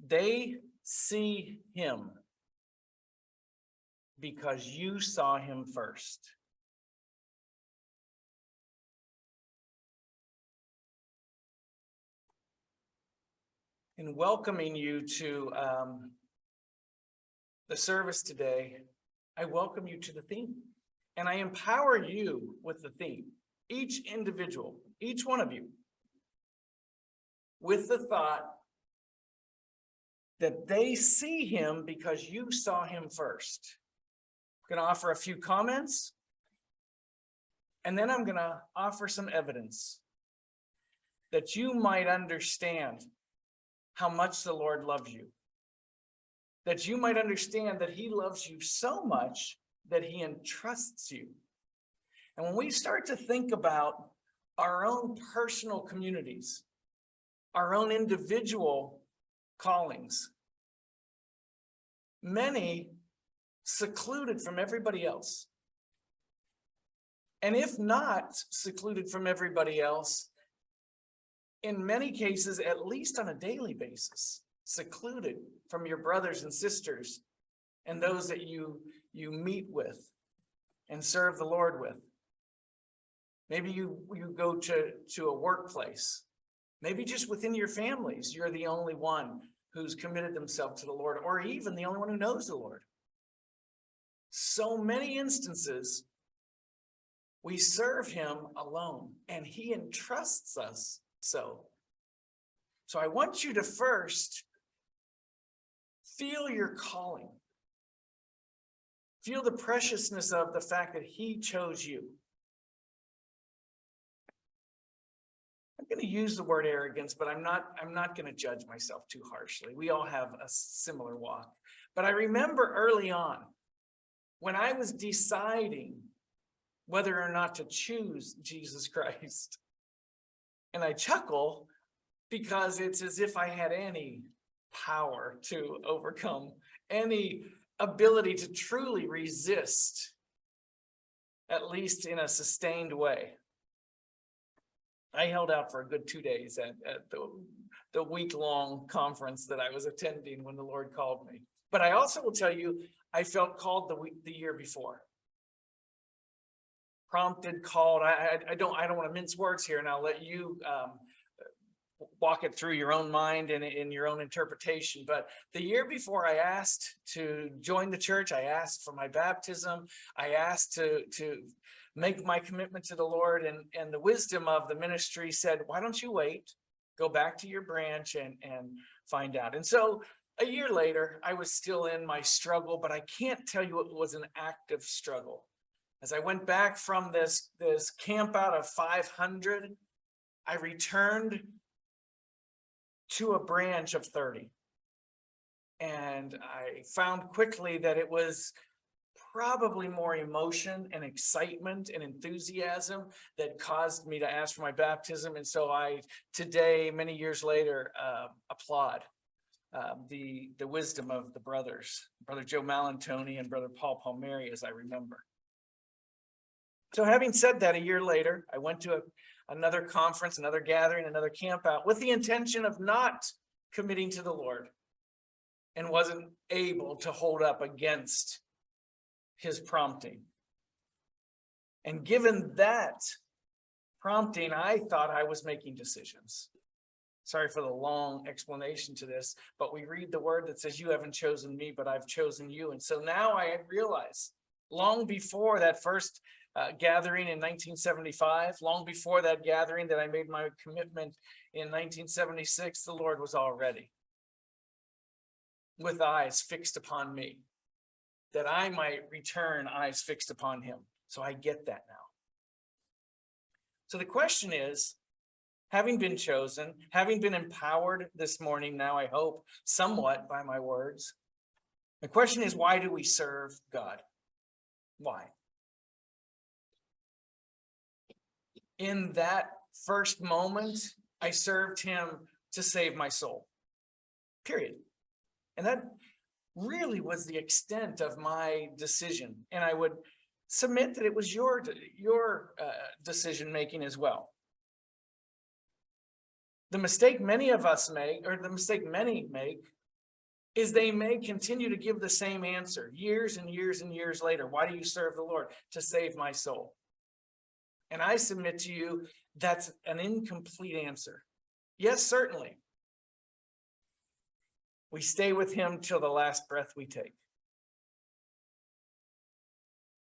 They see him because you saw him first. In welcoming you to the service today, I welcome you to the theme, and I empower you with the theme. Each individual, each one of you, with the thought that they see him because you saw him first. I'm going to offer a few comments, and then I'm going to offer some evidence that you might understand how much the Lord loves you. That you might understand that he loves you so much that he entrusts you. And when we start to think about our own personal communities, our own individual callings, many secluded from everybody else. And if not secluded from everybody else, in many cases, at least on a daily basis, secluded from your brothers and sisters and those that you meet with and serve the Lord with. Maybe you go to a workplace. Maybe just within your families, you're the only one who's committed themselves to the Lord, or even the only one who knows the Lord. So many instances, we serve him alone, and he entrusts us so. So I want you to first feel your calling. Feel the preciousness of the fact that he chose you. I'm going to use the word arrogance, but I'm not going to judge myself too harshly. We all have a similar walk. But I remember early on when I was deciding whether or not to choose Jesus Christ. And I chuckle because it's as if I had any power to overcome, any ability to truly resist, at least in a sustained way. I held out for a good 2 days at the week-long conference that I was attending when the Lord called me. But I also will tell you, I felt called the year before. Prompted, called. I don't want to mince words here, and I'll let you walk it through your own mind and in your own interpretation. But the year before I asked to join the church, I asked for my baptism, I asked to make my commitment to the Lord, and the wisdom of the ministry said, why don't you wait, go back to your branch and find out. And so a year later, I was still in my struggle, but I can't tell you it was an active struggle. As I went back from this camp out of 500, I returned to a branch of 30. And I found quickly that it was probably more emotion and excitement and enthusiasm that caused me to ask for my baptism. And so I, today, many years later, applaud the wisdom of the brothers, Brother Joe Malantoni and Brother Paul Palmieri, as I remember. So having said that, a year later, I went to another conference, another gathering, another camp out with the intention of not committing to the Lord, and wasn't able to hold up against his prompting. And given that prompting, I thought I was making decisions. Sorry for the long explanation to this, but we read the word that says, you haven't chosen me, but I've chosen you. And so now I realize, long before that first gathering in 1975, long before that gathering that I made my commitment in 1976, the Lord was already with eyes fixed upon me, that I might return eyes fixed upon him. So I get that now. So the question is, having been chosen, having been empowered this morning now, I hope, somewhat by my words, the question is, why do we serve God? Why? In that first moment, I served him to save my soul, period. And that really was the extent of my decision. And I would submit that it was your decision making as well. The mistake many of us make, or the mistake many make, is they may continue to give the same answer years and years and years later. Why do you serve the Lord? To save my soul. And I submit to you, that's an incomplete answer. Yes, certainly. We stay with him till the last breath we take,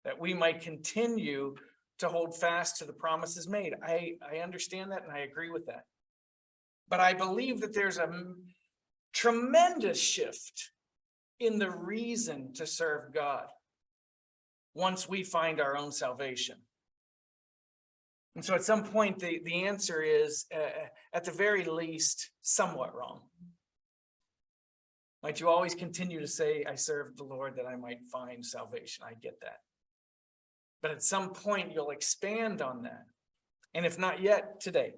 that we might continue to hold fast to the promises made. I understand that and I agree with that. But I believe that there's a tremendous shift in the reason to serve God once we find our own salvation. And so at some point, the answer is, at the very least, somewhat wrong. Might you always continue to say, I serve the Lord that I might find salvation? I get that. But at some point, you'll expand on that. And if not yet, today.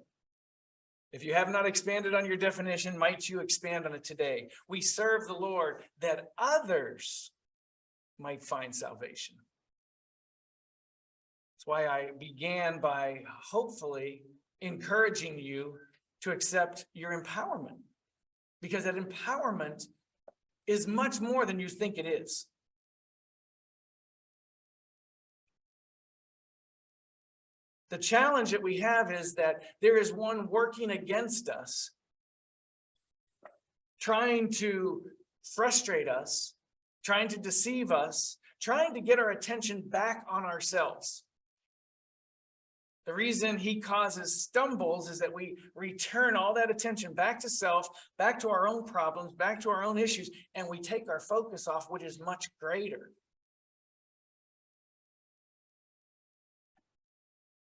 If you have not expanded on your definition, might you expand on it today? We serve the Lord that others might find salvation. That's why I began by hopefully encouraging you to accept your empowerment, because that empowerment is much more than you think it is. The challenge that we have is that there is one working against us, trying to frustrate us, trying to deceive us, trying to get our attention back on ourselves. The reason he causes stumbles is that we return all that attention back to self, back to our own problems, back to our own issues, and we take our focus off what is much greater.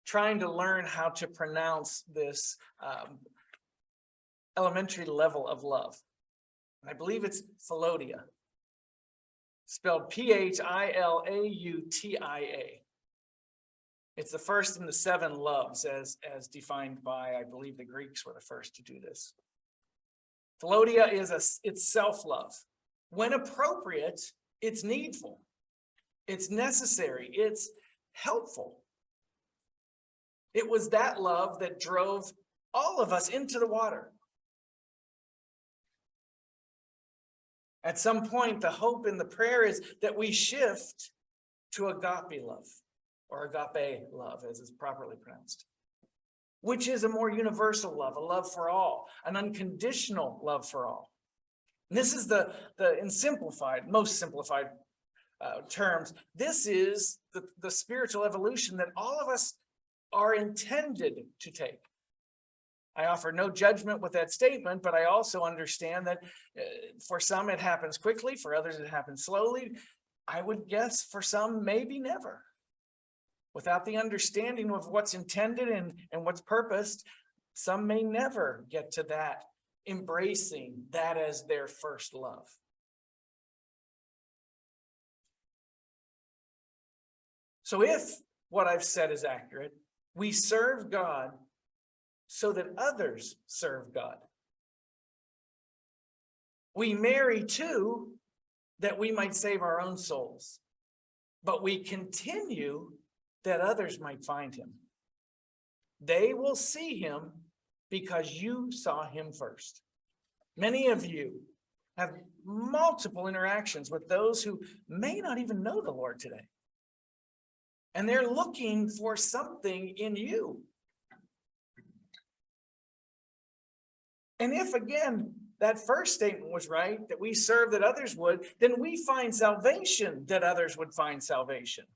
Trying to learn how to pronounce this elementary level of love. And I believe it's Philodia, spelled Philautia. It's the first in the 7 loves as defined by, I believe the Greeks were the first to do this. Philodia it's self-love. When appropriate, it's needful. It's necessary. It's helpful. It was that love that drove all of us into the water. At some point, the hope and the prayer is that we shift to agape love, or agape love, as it's properly pronounced, which is a more universal love, a love for all, an unconditional love for all. And this is the most simplified terms. This is the spiritual evolution that all of us are intended to take. I offer no judgment with that statement, but I also understand that for some it happens quickly, for others it happens slowly. I would guess for some, maybe never. Without the understanding of what's intended and what's purposed, some may never get to that, embracing that as their first love. So if what I've said is accurate, we serve God so that others serve God. We marry too, that we might save our own souls. But we continue that others might find him. They will see him because you saw him first. Many of you have multiple interactions with those who may not even know the Lord today. And they're looking for something in you. And if, again, that first statement was right, that we serve that others would, then we find salvation that others would find salvation.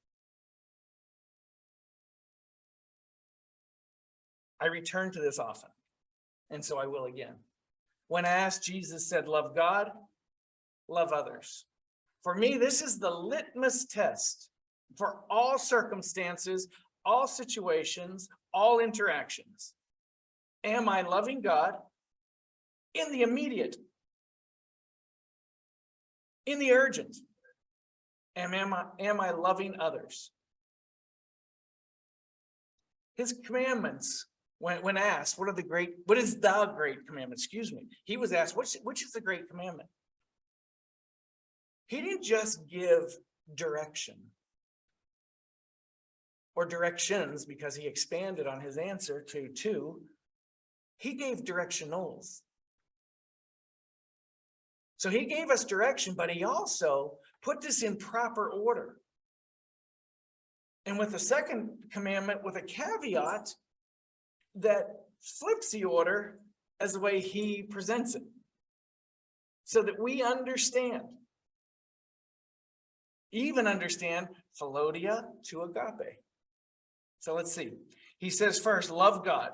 I return to this often, and so I will again. When asked, Jesus said, love God, love others. For me, this is the litmus test for all circumstances, all situations, all interactions. Am I loving God in the immediate, in the urgent? Am I loving others? His commandments, when asked, what is the great commandment? Excuse me. He was asked, which is the great commandment? He didn't just give direction or directions because he expanded on his answer to 2. He gave directionals. So he gave us direction, but he also put this in proper order. And with the second commandment, with a caveat that flips the order as the way he presents it, so that we understand, even understand Philodia to agape. So let's see. He says first, love God.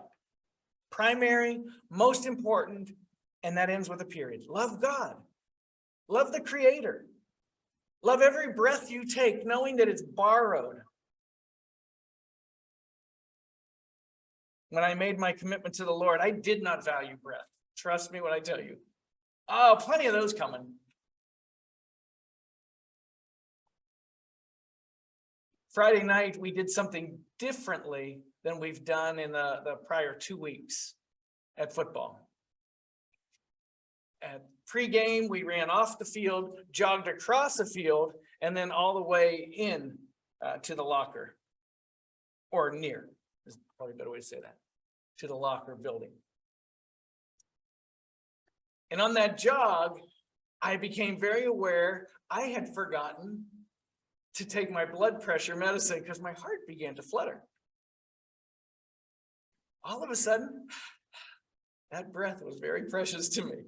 Primary, most important, and that ends with a period. Love God. Love the Creator. Love every breath you take, knowing that it's borrowed. When I made my commitment to the Lord, I did not value breath. Trust me when I tell you. Oh, plenty of those coming. Friday night, we did something differently than we've done in the prior 2 weeks at football. At pregame, we ran off the field, jogged across the field, and then all the way in to the locker, or near, is probably a better way to say that, to the locker building. And on that jog, I became very aware I had forgotten to take my blood pressure medicine because my heart began to flutter. All of a sudden, that breath was very precious to me.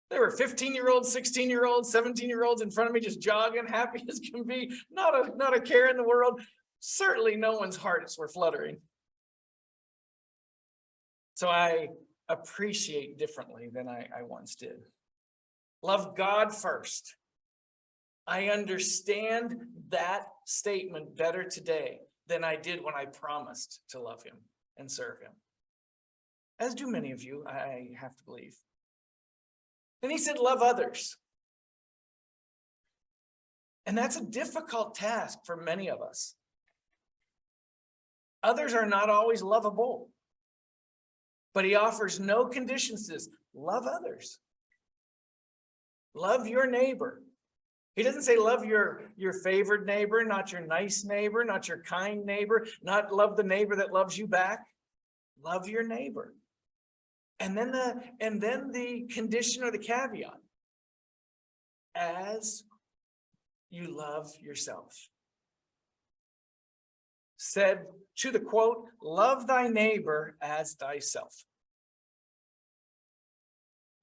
There were 15-year-olds, 16-year-olds, 17-year-olds in front of me just jogging, happy as can be, not a care in the world. Certainly no one's hearts were fluttering. So I appreciate differently than I once did. Love God first. I understand that statement better today than I did when I promised to love him and serve him. As do many of you, I have to believe. Then he said, love others. And that's a difficult task for many of us. Others are not always lovable. But he offers no conditions to this. Love others. Love your neighbor. He doesn't say love your favored neighbor, not your nice neighbor, not your kind neighbor, not love the neighbor that loves you back. Love your neighbor. And then the condition or the caveat. As you love yourself. Said to the quote, love thy neighbor as thyself.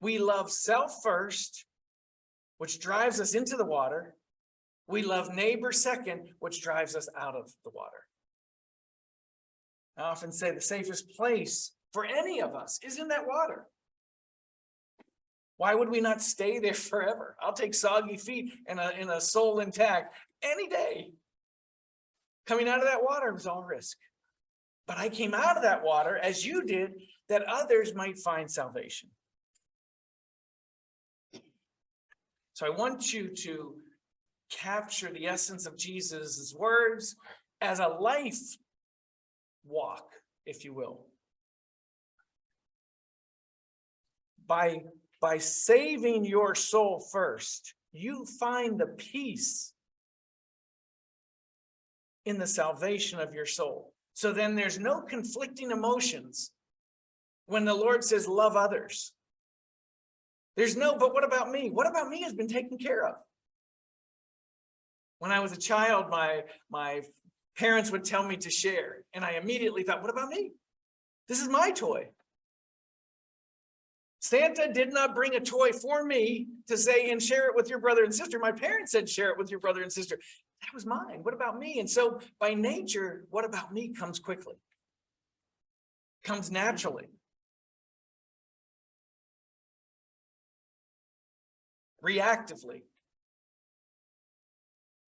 We love self first, which drives us into the water. We love neighbor second, which drives us out of the water. I often say the safest place for any of us is in that water. Why would we not stay there forever? I'll take soggy feet and a soul intact any day. Coming out of that water was all risk. But I came out of that water, as you did, that others might find salvation. So I want you to capture the essence of Jesus' words as a life walk, if you will. By saving your soul first, you find the peace in the salvation of your soul. So then there's no conflicting emotions when the Lord says, love others. There's no, but what about me? What about me has been taken care of. When I was a child, my parents would tell me to share. And I immediately thought, what about me? This is my toy. Santa did not bring a toy for me to say, and share it with your brother and sister. My parents said, share it with your brother and sister. That was mine. What about me? And so by nature, what about me comes quickly, comes naturally. Reactively.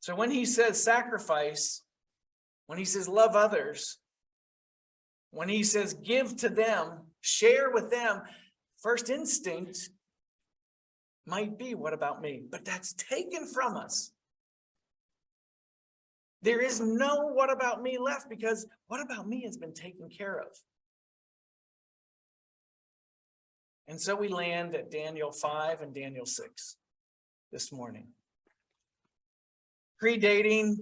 So when he says sacrifice, when he says love others, when he says give to them, share with them, first instinct might be, what about me? But that's taken from us. There is no what about me left because what about me has been taken care of. And so we land at Daniel 5 and Daniel 6 this morning. Predating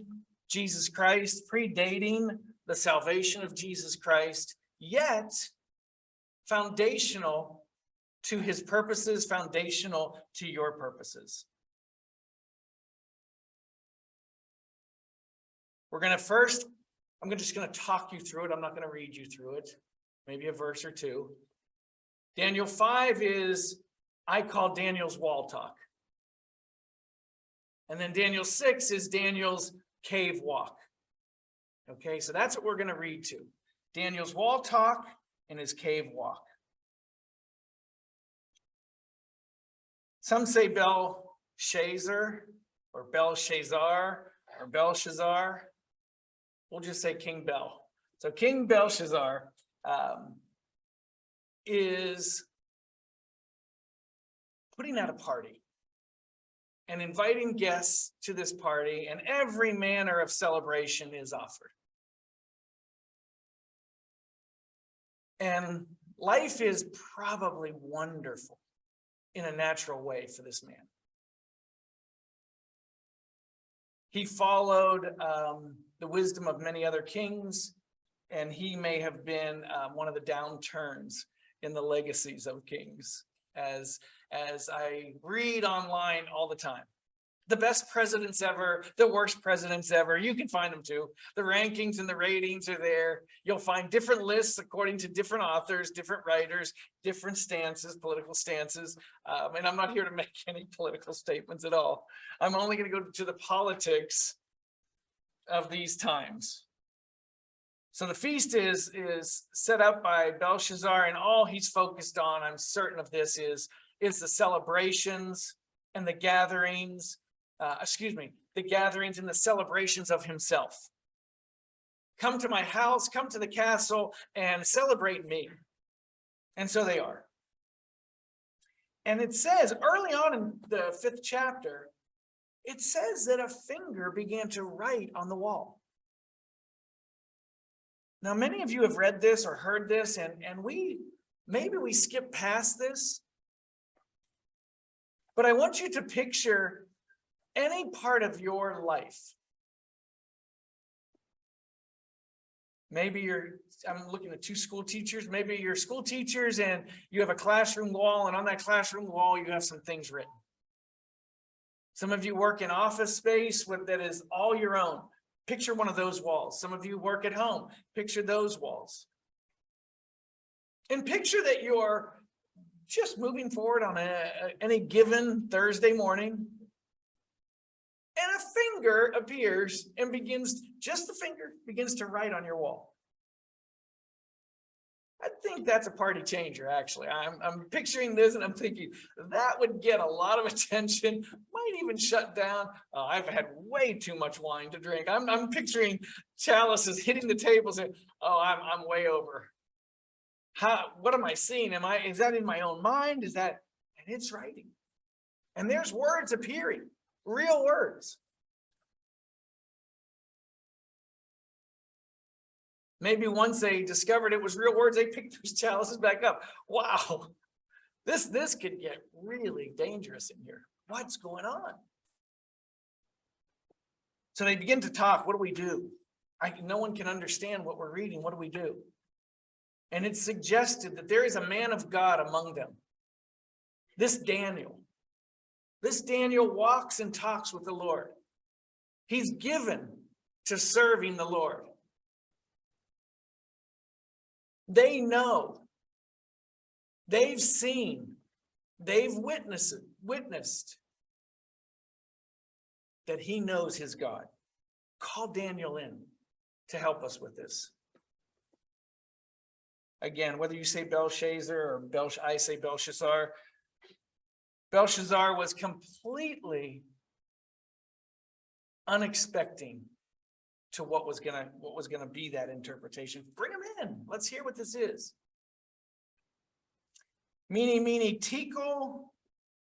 Jesus Christ, predating the salvation of Jesus Christ, yet foundational to his purposes, foundational to your purposes. I'm just going to talk you through it. I'm not going to read you through it. Maybe a verse or two. Daniel 5 is, I call Daniel's wall talk. And then Daniel 6 is Daniel's cave walk. Okay, so that's what we're going to read to. Daniel's wall talk and his cave walk. Some say Belshazzar or Belshazzar or Belshazzar. We'll just say King Bel. So King Belshazzar is putting out a party and inviting guests to this party, and every manner of celebration is offered. And life is probably wonderful in a natural way for this man. He followed the wisdom of many other kings, and he may have been one of the downturns in the legacies of kings, as I read online all the time. The best presidents ever, the worst presidents ever, you can find them too. The rankings and the ratings are there. You'll find different lists according to different authors, different writers, different stances, political stances. And I'm not here to make any political statements at all. I'm only going to go to the politics of these times. So the feast is set up by Belshazzar, and all he's focused on, I'm certain of this, is the celebrations and the gatherings, the gatherings and the celebrations of himself. Come to my house, come to the castle, and celebrate me. And so they are. And it says early on in the 5th chapter, it says that a finger began to write on the wall. Now, many of you have read this or heard this, and maybe we skip past this. But I want you to picture any part of your life. Maybe I'm looking at 2 school teachers. Maybe you're school teachers and you have a classroom wall, and on that classroom wall, you have some things written. Some of you work in office space that is all your own. Picture one of those walls. Some of you work at home. Picture those walls. And picture that you're just moving forward on any given Thursday morning, and a finger appears and begins to write on your wall. I think that's a party changer, actually. I'm picturing this and I'm thinking that would get a lot of attention, might even shut down. I've had way too much wine to drink. I'm picturing chalices hitting the tables and, I'm way over. What am I seeing? Is that in my own mind? And it's writing. And there's words appearing, real words. Maybe once they discovered it was real words, they picked those chalices back up. Wow, this could get really dangerous in here. What's going on? So they begin to talk. What do we do? No one can understand what we're reading. What do we do? And it's suggested that there is a man of God among them. This Daniel walks and talks with the Lord. He's given to serving the Lord. They know, they've seen, they've witnessed that he knows his God. Call Daniel in to help us with this. Again, whether you say Belshazzar or I say Belshazzar, Belshazzar was completely unexpecting to what was gonna be that interpretation. Bring him in. Let's hear what this is. Mene, tekel,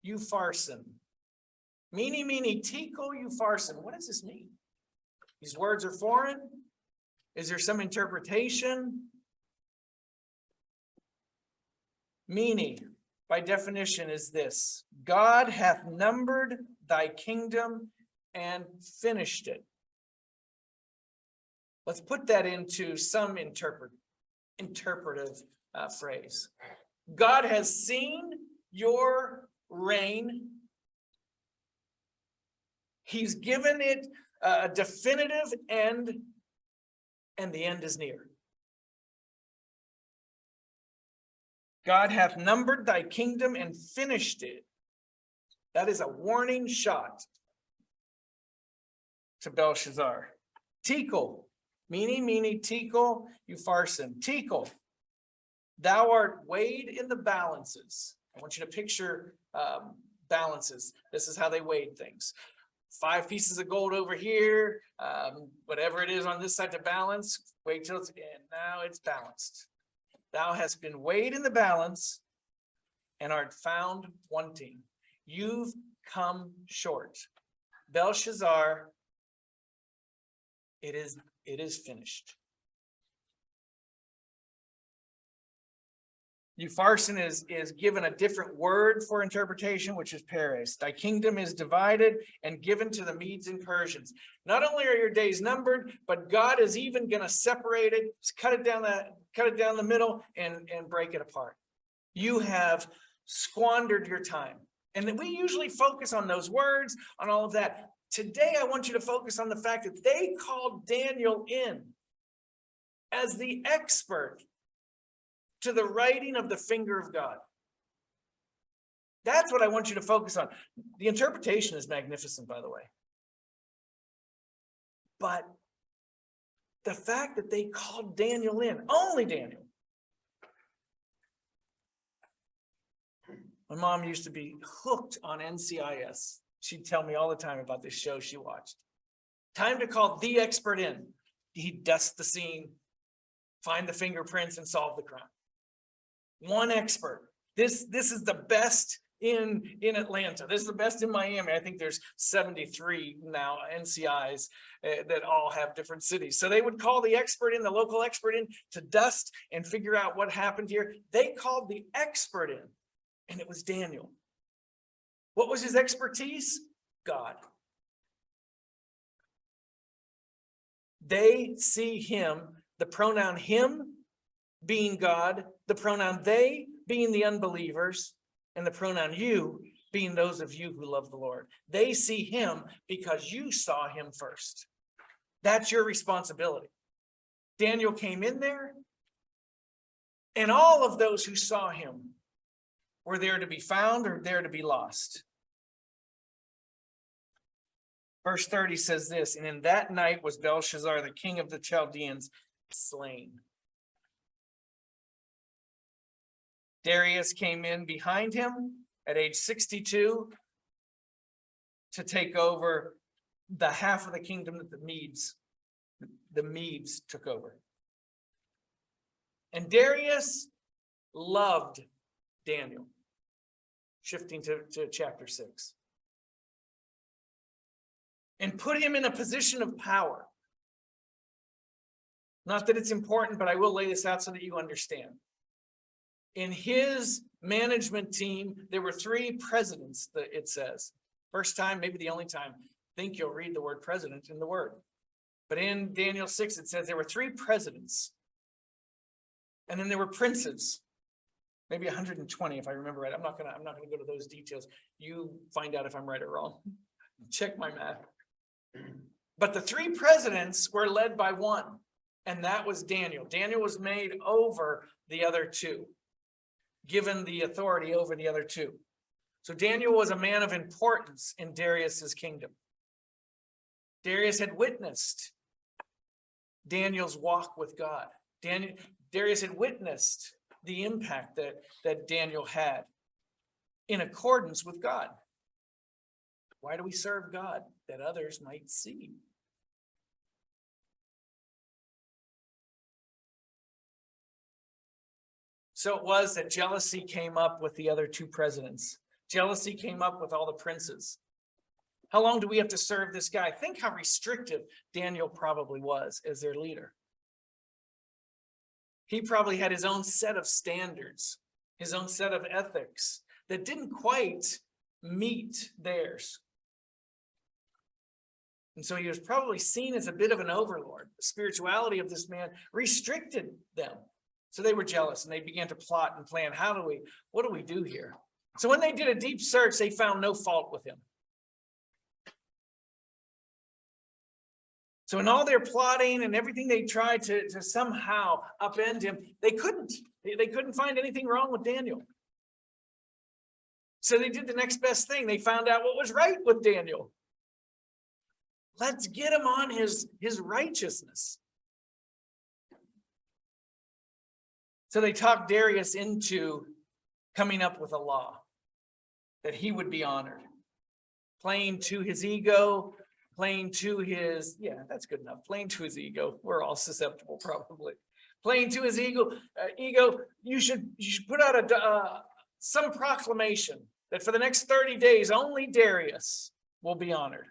upharsin. Mene, tekel, upharsin. What does this mean? These words are foreign. Is there some interpretation? Mene, by definition, is this: God hath numbered thy kingdom and finished it. Let's put that into some interpretive phrase. God has seen your reign. He's given it a definitive end, and the end is near. God hath numbered thy kingdom and finished it. That is a warning shot to Belshazzar. Tekel, meeny, tekel, upharsin. Tekel, thou art weighed in the balances. I want you to picture balances. This is how they weighed things. 5 pieces of gold over here, whatever it is on this side to balance, wait till it's, and now it's balanced. Thou hast been weighed in the balance and art found wanting. You've come short. Belshazzar, it is finished. Upharsin is given a different word for interpretation, which is Paris. Thy kingdom is divided and given to the Medes and Persians. Not only are your days numbered, but God is even going to separate it, cut it down the middle, and break it apart. You have squandered your time. And we usually focus on those words, on all of that. Today, I want you to focus on the fact that they called Daniel in as the expert to the writing of the finger of God. That's what I want you to focus on. The interpretation is magnificent, by the way. But the fact that they called Daniel in, only Daniel. My mom used to be hooked on NCIS. She'd tell me all the time about this show she watched. Time to call the expert in. He'd dust the scene, find the fingerprints, and solve the crime. One expert. This is the best in Atlanta. This is the best in Miami. I think there's 73 now NCIs that all have different cities. So they would call the expert in, the local expert in, to dust and figure out what happened here. They called the expert in, and it was Daniel. What was his expertise? God. They see him, the pronoun him being God, the pronoun they being the unbelievers, and the pronoun you being those of you who love the Lord. They see him because you saw him first. That's your responsibility. Daniel came in there, and all of those who saw him were there to be found or there to be lost. Verse 30 says this, and in that night was Belshazzar, the king of the Chaldeans, slain. Darius came in behind him at age 62 to take over the half of the kingdom that the Medes took over. And Darius loved Daniel. Shifting to chapter 6. And put him in a position of power. Not that it's important, but I will lay this out so that you understand. In his management team, there were 3 presidents, it says. First time, maybe the only time, I think you'll read the word president in the word. But in Daniel 6, it says there were 3 presidents. And then there were princes. Maybe 120, if I remember right. I'm not gonna go to those details. You find out if I'm right or wrong. Check my math. But the 3 presidents were led by one, and that was Daniel. Daniel was made over the other 2. Given the authority over the other 2. So Daniel was a man of importance in Darius's kingdom. Darius had witnessed Daniel's walk with God. Darius had witnessed the impact that Daniel had in accordance with God. Why do we serve God? That others might see. So it was that jealousy came up with the other 2 presidents. Jealousy came up with all the princes. How long do we have to serve this guy? Think how restrictive Daniel probably was as their leader. He probably had his own set of standards, his own set of ethics that didn't quite meet theirs. And so he was probably seen as a bit of an overlord. The spirituality of this man restricted them. So they were jealous and they began to plot and plan. What do we do here? So when they did a deep search, they found no fault with him. So in all their plotting and everything they tried to somehow upend him, they couldn't. They couldn't find anything wrong with Daniel. So they did the next best thing. They found out what was right with Daniel. Let's get him on his righteousness. So they talked Darius into coming up with a law that he would be honored. Playing to his ego, playing to his, yeah, that's good enough. Playing to his ego. We're all susceptible, probably. Playing to his ego. You should put out some proclamation that for the next 30 days, only Darius will be honored.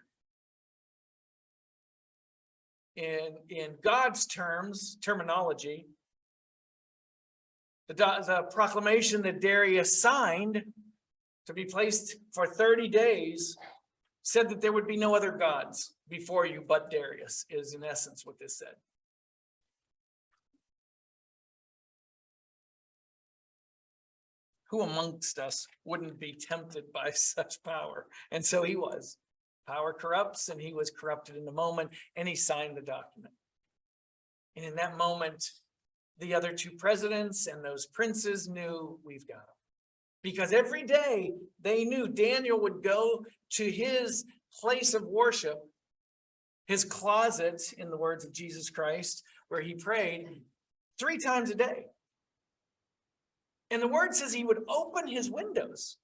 In God's terminology, the proclamation that Darius signed to be placed for 30 days said that there would be no other gods before you but Darius, is in essence what this said. Who amongst us wouldn't be tempted by such power? And so he was. Power corrupts, and he was corrupted in the moment, and he signed the document. And in that moment, the other two presidents and those princes knew, we've got him. Because every day they knew Daniel would go to his place of worship, his closet, in the words of Jesus Christ, where he prayed 3 times a day. And the word says he would open his windows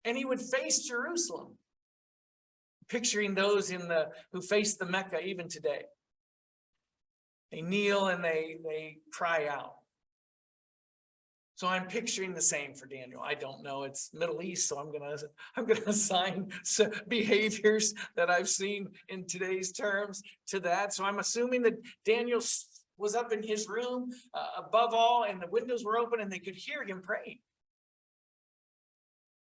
and he would face Jerusalem, picturing those who face the Mecca even today. They kneel and they cry out. So I'm picturing the same for Daniel. I don't know. It's Middle East, so I'm gonna assign behaviors that I've seen in today's terms to that. So I'm assuming that Daniel was up in his room above all, and the windows were open, and they could hear him praying.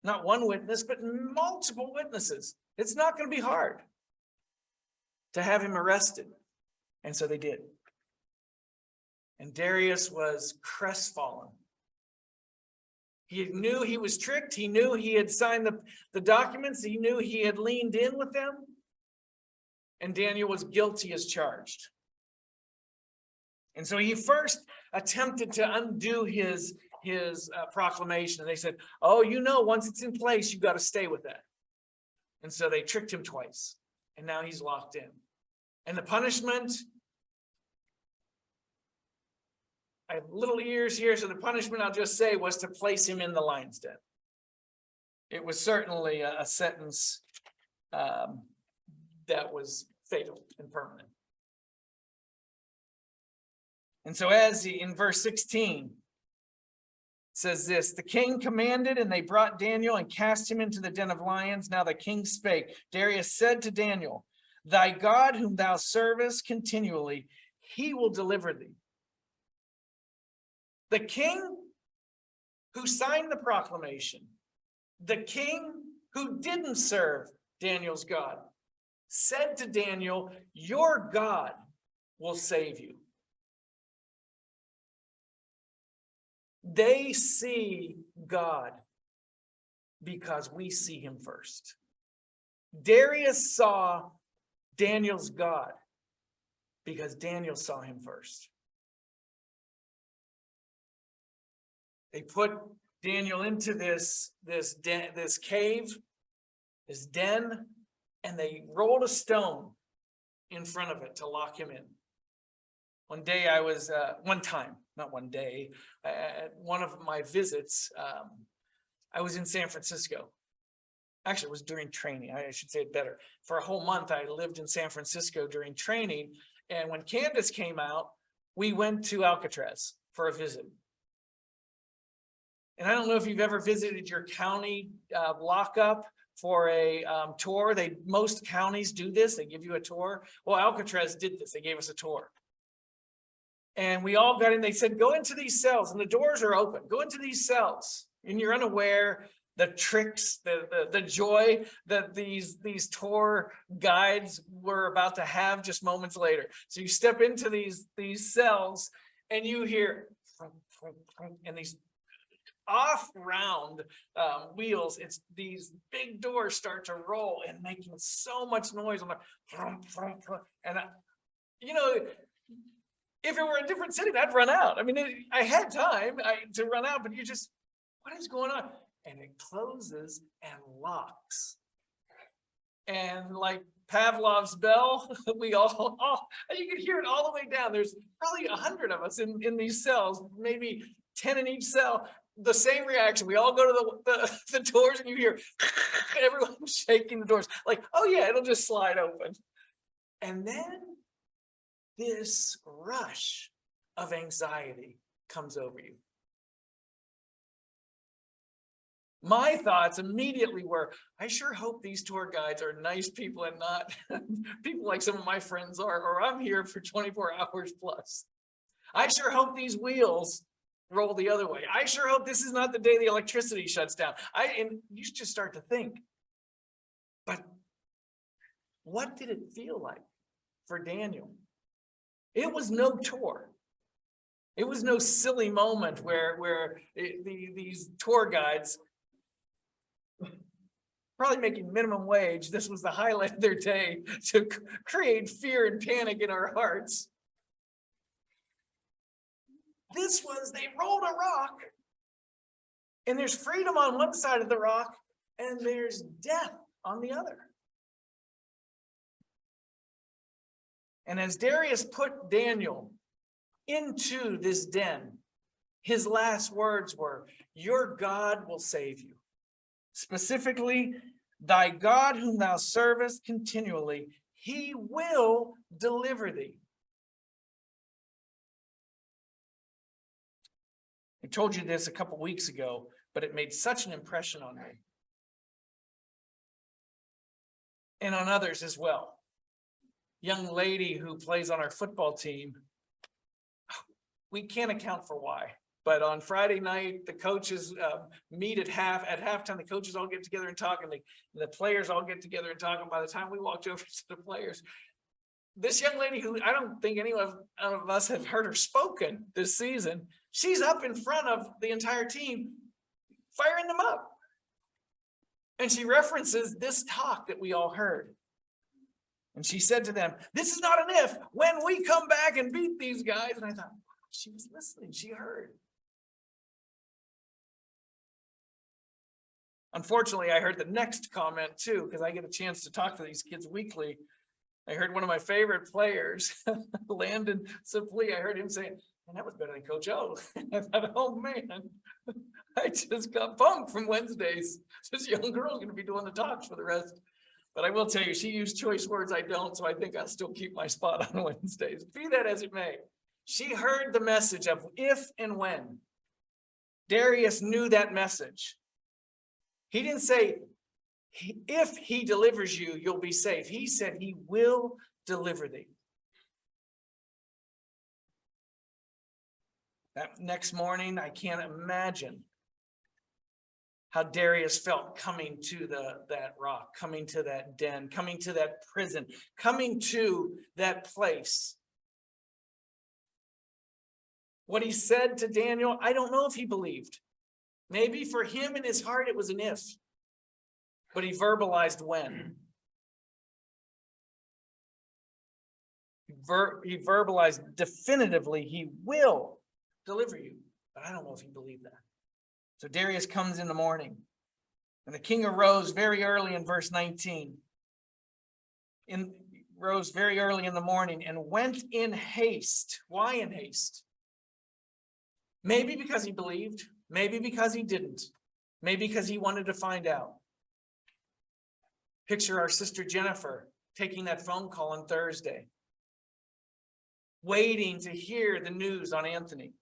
Not one witness, but multiple witnesses. It's not going to be hard to have him arrested. And so they did. And Darius was crestfallen. He knew he was tricked. He knew he had signed the documents. He knew he had leaned in with them. And Daniel was guilty as charged. And so he first attempted to undo his proclamation. And they said, oh, once it's in place, you've got to stay with that. And so they tricked him twice. And now he's locked in. And the punishment, I have little ears here, so the punishment, I'll just say, was to place him in the lion's den. It was certainly a sentence that was fatal and permanent. And so as in verse 16 says this, the king commanded, and they brought Daniel and cast him into the den of lions. Now the king spake. Darius said to Daniel, thy God whom thou servest continually, he will deliver thee. The king who signed the proclamation, the king who didn't serve Daniel's God, said to Daniel, your God will save you. They see God because we see him first. Darius saw Daniel's God because Daniel saw him first. They put Daniel into this cave, this den, and they rolled a stone in front of it to lock him in. One day at one of my visits, I was in San Francisco. Actually, it was during training. I should say it better. For a whole month, I lived in San Francisco during training. And when Candace came out, we went to Alcatraz for a visit. And I don't know if you've ever visited your county lockup for a tour. Most counties do this. They give you a tour. Well, Alcatraz did this. They gave us a tour. And we all got in. They said, go into these cells, and the doors are open. Go into these cells. And you're unaware the tricks, the joy that these tour guides were about to have just moments later. So you step into these cells, and you hear, and these off round wheels, it's these big doors start to roll and making so much noise. I'm like, and you know, if it were a different city, I'd run out. I mean, I had time to run out, but you just, what is going on? And it closes and locks. And like Pavlov's bell, we all, you can hear it all the way down. There's probably 100 of us in these cells, maybe 10 in each cell. The same reaction. We all go to the doors, and you hear everyone shaking the doors like, oh yeah, it'll just slide open. And then this rush of anxiety comes over you. My thoughts immediately were, I sure hope these tour guides are nice people and not people like some of my friends are, or I'm here for 24 hours plus. I sure hope these wheels roll the other way. I sure hope this is not the day the electricity shuts down. And you just start to think, but what did it feel like for Daniel? It was no tour. It was no silly moment where these tour guides, probably making minimum wage, this was the highlight of their day to create fear and panic in our hearts. This was, they rolled a rock, and there's freedom on one side of the rock, and there's death on the other. And as Darius put Daniel into this den, his last words were, your God will save you. Specifically, thy God whom thou servest continually, he will deliver thee. I told you this a couple weeks ago, but it made such an impression on me. And on others as well. Young lady who plays on our football team, we can't account for why, but on Friday night, the coaches meet at halftime, the coaches all get together and talk, and the players all get together and talk. And by the time we walked over to the players, this young lady who I don't think any of us have heard her spoken this season, she's up in front of the entire team, firing them up. And she references this talk that we all heard. And she said to them, this is not an if, when we come back and beat these guys. And I thought, wow, she was listening, she heard. Unfortunately, I heard the next comment too, because I get a chance to talk to these kids weekly. I heard one of my favorite players, Landon Simply, I heard him say, and that was better than Coach O. I thought, oh man, I just got bumped from Wednesdays. This young girl's going to be doing the talks for the rest. But I will tell you, she used choice words I don't, so I think I'll still keep my spot on Wednesdays. Be that as it may, she heard the message of if and when. Darius knew that message. He didn't say, if he delivers you, you'll be safe. He said he will deliver thee. That next morning, I can't imagine how Darius felt coming to that rock, coming to that den, coming to that prison, coming to that place. What he said to Daniel, I don't know if he believed. Maybe for him in his heart it was an if, but he verbalized when. He verbalized definitively, he will deliver you, but I don't know if he believed that. So Darius comes in the morning, and the king arose very early in verse 19. Rose very early in the morning and went in haste. Why in haste? Maybe because he believed, maybe because he didn't, maybe because he wanted to find out. Picture our sister Jennifer taking that phone call on Thursday, waiting to hear the news on Anthony.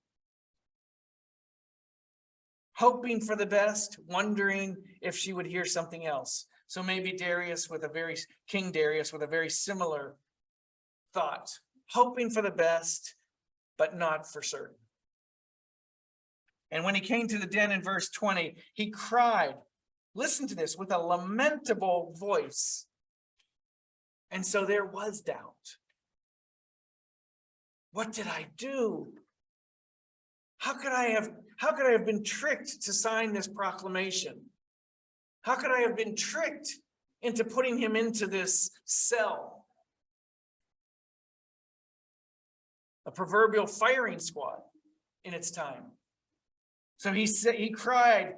Hoping for the best, wondering if she would hear something else. So maybe King Darius with a very similar thought, hoping for the best, but not for certain. And when he came to the den in verse 20, he cried, listen to this, with a lamentable voice. And so there was doubt. What did I do? How could I How could I have been tricked to sign this proclamation? How could I have been tricked into putting him into this cell? A proverbial firing squad in its time. So he said, he cried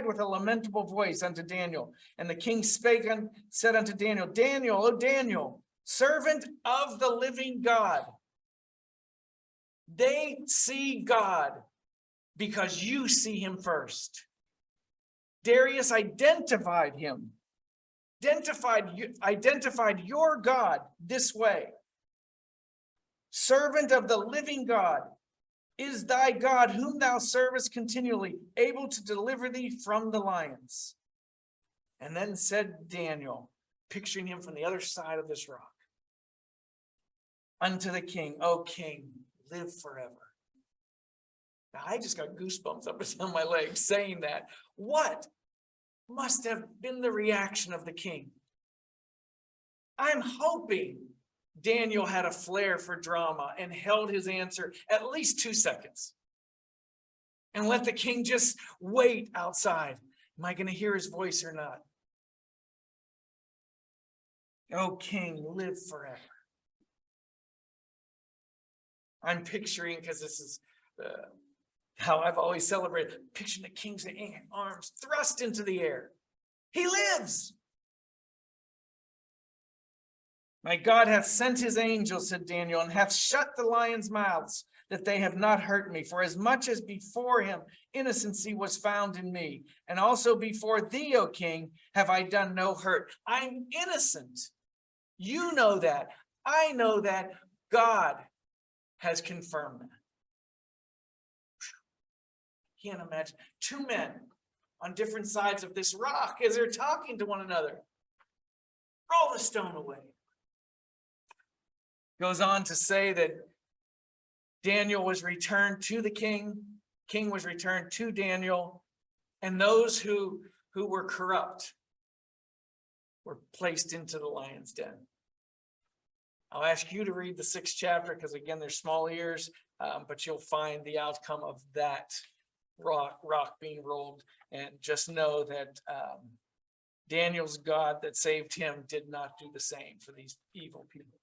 with a lamentable voice unto Daniel. And the king spake and said unto Daniel, Daniel, O Daniel, servant of the living God. They see God because you see him first. Darius identified him, identified your God this way. Servant of the living God is thy God, whom thou servest continually, able to deliver thee from the lions. And then said Daniel, picturing him from the other side of this rock, unto the king, O king, live forever. Now, I just got goosebumps up and down my legs saying that. What must have been the reaction of the king? I'm hoping Daniel had a flair for drama and held his answer at least 2 seconds. And let the king just wait outside. Am I going to hear his voice or not? O king, live forever. I'm picturing, because this is how I've always celebrated, picturing the king's arms thrust into the air. He lives. My God hath sent his angel, said Daniel, and hath shut the lions' mouths, that they have not hurt me. For as much as before him innocency was found in me, and also before thee, O king, have I done no hurt. I'm innocent. You know that. I know that. God has confirmed that. Can't imagine. 2 men on different sides of this rock as they're talking to one another. Roll the stone away. Goes on to say that Daniel was returned to the king. King was returned to Daniel. And those who were corrupt were placed into the lion's den. I'll ask you to read the 6th chapter because, again, there's small ears, but you'll find the outcome of that rock being rolled. And just know that Daniel's God that saved him did not do the same for these evil people.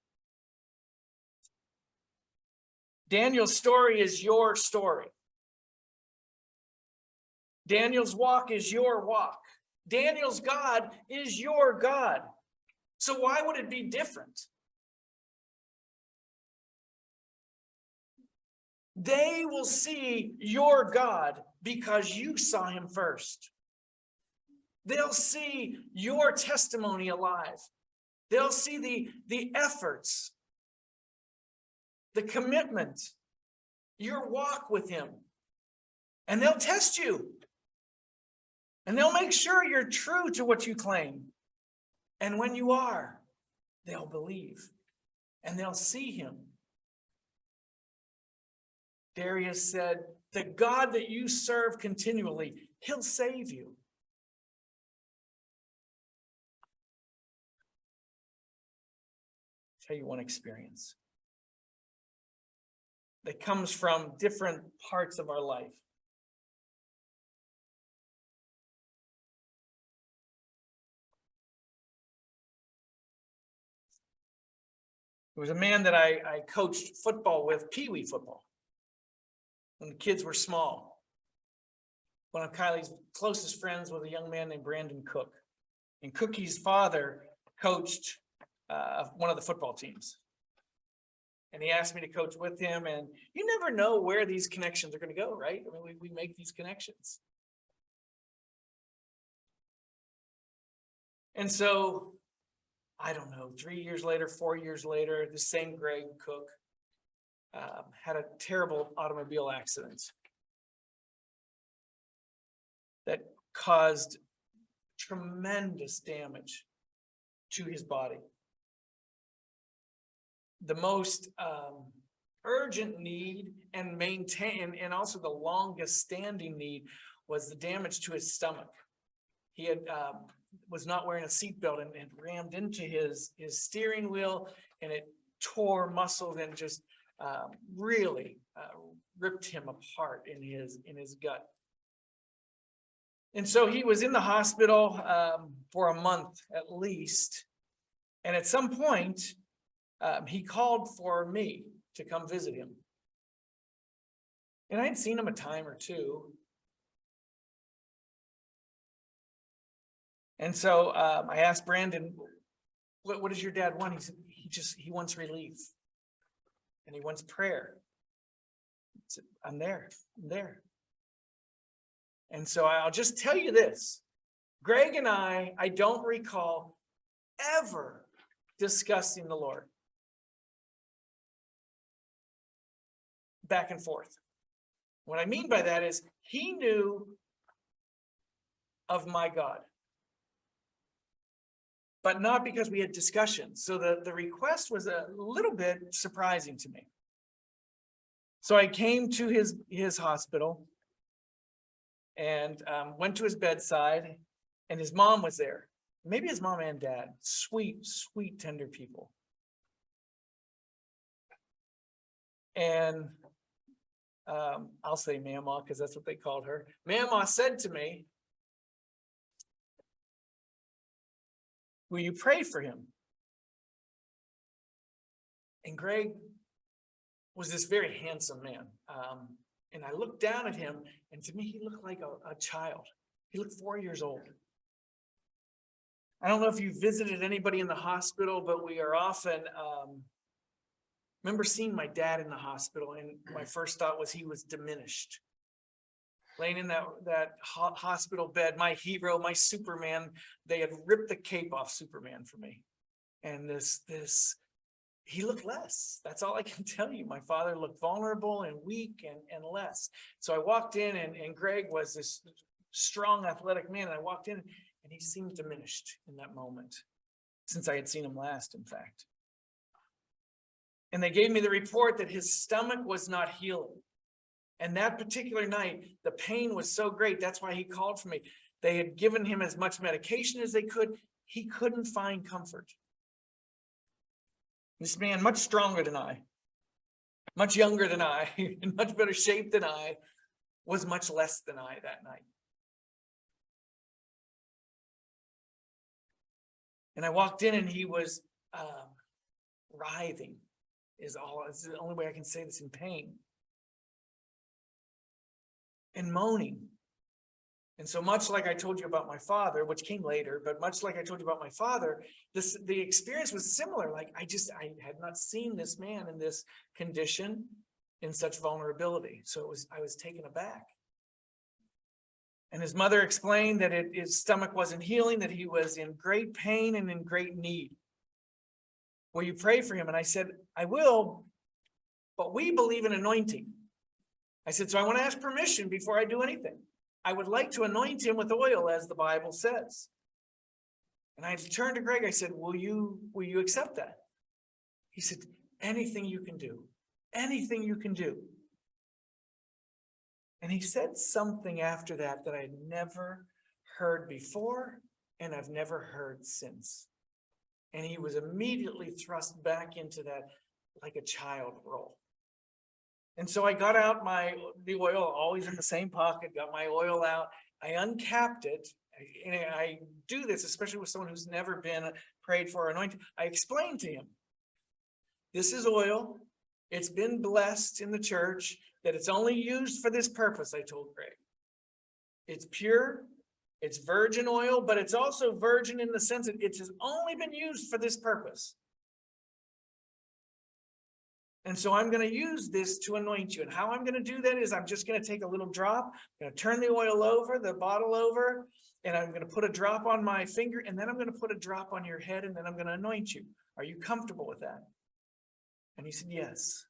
Daniel's story is your story. Daniel's walk is your walk. Daniel's God is your God. So why would it be different? They will see your God because you saw him first. They'll see your testimony alive. They'll see the efforts, the commitment, your walk with him. And they'll test you. And they'll make sure you're true to what you claim. And when you are, they'll believe. And they'll see him. Darius said, the God that you serve continually, he'll save you. I'll tell you one experience that comes from different parts of our life. There was a man that I coached football with, Pee-wee football, when the kids were small. One of Kylie's closest friends was a young man named Brandon Cook. And Cookie's father coached one of the football teams. And he asked me to coach with him, and you never know where these connections are going to go, right? I mean, we make these connections. And so, I don't know, 3 years later, 4 years later, the same Greg Cook had a terrible automobile accident that caused tremendous damage to his body. The most urgent need and also the longest standing need was the damage to his stomach. He had was not wearing a seatbelt and rammed into his steering wheel, and it tore muscles and just really ripped him apart in his gut. And so he was in the hospital for a month at least. And at some point, he called for me to come visit him. And I had seen him a time or two. And so I asked Brandon, what does your dad want? He said, he wants relief. And he wants prayer. I said, I'm there. And so I'll just tell you this. Greg and I don't recall ever discussing the Lord. Back and forth. What I mean by that is he knew of my God. But not because we had discussions. So the request was a little bit surprising to me. So I came to his hospital and went to his bedside, and his mom was there. Maybe his mom and dad, sweet, sweet, tender people. And I'll say Mama because that's what they called her. Mama said to me, will you pray for him? And Greg was this very handsome man. And I looked down at him, and to me, he looked like a child. He looked 4 years old. I don't know if you visited anybody in the hospital, but we are often, remember seeing my dad in the hospital, and my first thought was he was diminished. Laying in that hospital bed, my hero, my Superman, they had ripped the cape off Superman for me. And he looked less. That's all I can tell you. My father looked vulnerable and weak and less. So I walked in, and Greg was this strong, athletic man. And I walked in, and he seemed diminished in that moment, since I had seen him last, in fact. And they gave me the report that his stomach was not healing. And that particular night, the pain was so great. That's why he called for me. They had given him as much medication as they could. He couldn't find comfort. This man, much stronger than I, much younger than I, in much better shape than I, was much less than I that night. And I walked in, and he was writhing. It's the only way I can say this, in pain. And moaning. And so much like I told you about my father, which came later, but much like I told you about my father, the experience was similar. Like I had not seen this man in this condition, in such vulnerability. So I was taken aback. And his mother explained that his stomach wasn't healing, that he was in great pain and in great need. Will you pray for him? And I said, I will, but we believe in anointing. I said, so I want to ask permission before I do anything. I would like to anoint him with oil, as the Bible says. And I turned to Greg. I said, will you accept that? He said, anything you can do. Anything you can do. And he said something after that I had never heard before, and I've never heard since. And he was immediately thrust back into that like a child role. And so I got out the oil, always in the same pocket, got my oil out. I uncapped it. And I do this, especially with someone who's never been prayed for or anointed. I explained to him, this is oil. It's been blessed in the church, that it's only used for this purpose, I told Greg. It's pure, it's virgin oil, but it's also virgin in the sense that it has only been used for this purpose. And so I'm going to use this to anoint you. And how I'm going to do that is I'm just going to take a little drop, I'm going to turn the oil over, the bottle over, and I'm going to put a drop on my finger, and then I'm going to put a drop on your head, and then I'm going to anoint you. Are you comfortable with that? And he said, yes.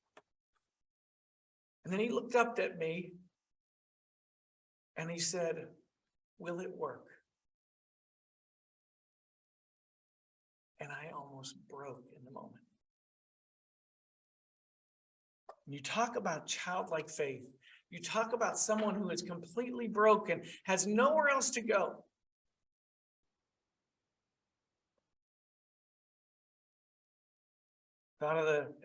And then he looked up at me and he said, will it work? And I almost broke in the moment. You talk about childlike faith. You talk about someone who is completely broken, has nowhere else to go.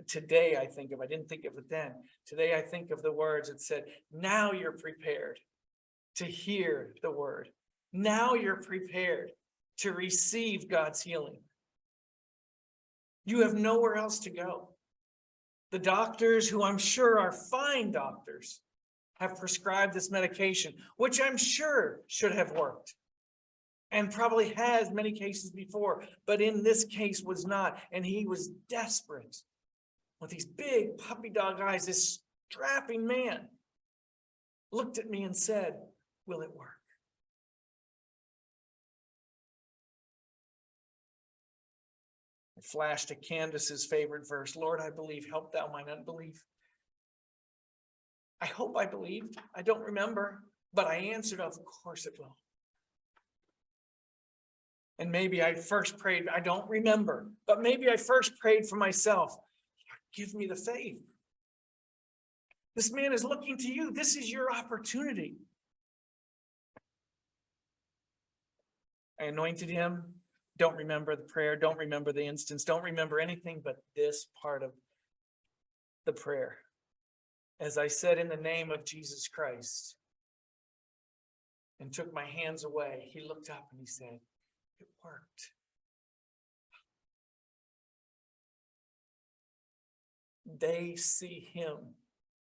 Today I didn't think of it then. Today I think of the words that said, now you're prepared to hear the word. Now you're prepared to receive God's healing. You have nowhere else to go. The doctors, who I'm sure are fine doctors, have prescribed this medication, which I'm sure should have worked. And probably has many cases before, but in this case was not. And he was desperate with these big puppy dog eyes. This strapping man looked at me and said, will it work? I flashed to Candace's favorite verse, Lord, I believe, help thou mine unbelief. I hope I believed. I don't remember, but I answered, of course it will. And maybe I first prayed, I don't remember, but maybe I first prayed for myself. Give me the faith. This man is looking to you. This is your opportunity. I anointed him. Don't remember the prayer. Don't remember the instance. Don't remember anything but this part of the prayer. As I said, in the name of Jesus Christ, and took my hands away, he looked up and he said, it worked. They see him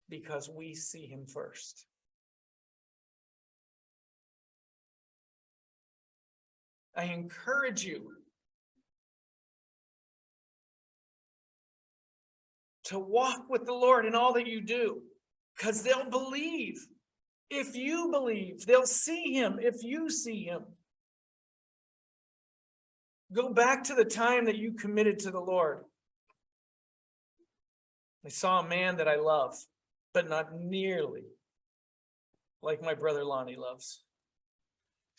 because we see him first. I encourage you to walk with the Lord in all that you do, because they'll believe. If you believe, they'll see him if you see him. Go back to the time that you committed to the Lord. I saw a man that I love, but not nearly like my brother Lonnie loves.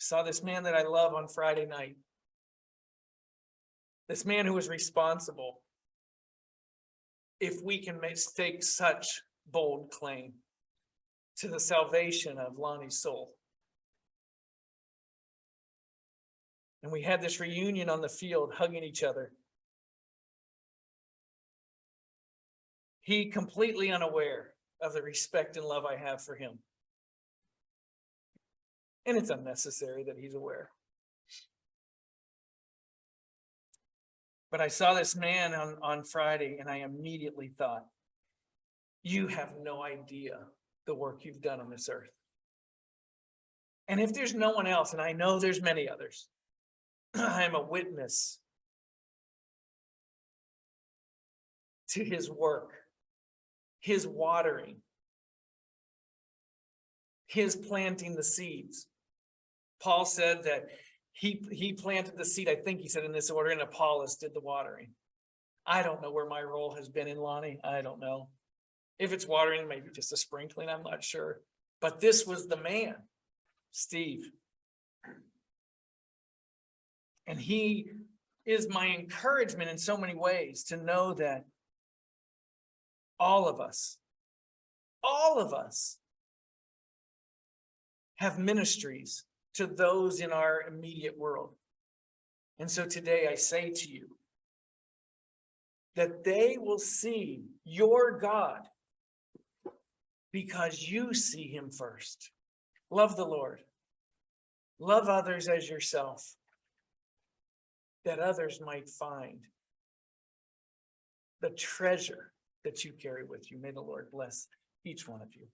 I saw this man that I love on Friday night. This man who was responsible, if we can stake such bold claim to the salvation of Lonnie's soul. And we had this reunion on the field, hugging each other. He completely unaware of the respect and love I have for him. And it's unnecessary that he's aware. But I saw this man on Friday, and I immediately thought, you have no idea the work you've done on this earth. And if there's no one else, and I know there's many others, I'm a witness to his work, his watering, his planting the seeds. Paul said that he planted the seed, I think he said in this order, and Apollos did the watering. I don't know where my role has been in Lonnie. I don't know. If it's watering, maybe just a sprinkling, I'm not sure. But this was the man, Steve. And he is my encouragement in so many ways to know that all of us have ministries to those in our immediate world. And so today I say to you that they will see your God because you see him first. Love the Lord. Love others as yourself, that others might find the treasure that you carry with you. May the Lord bless each one of you.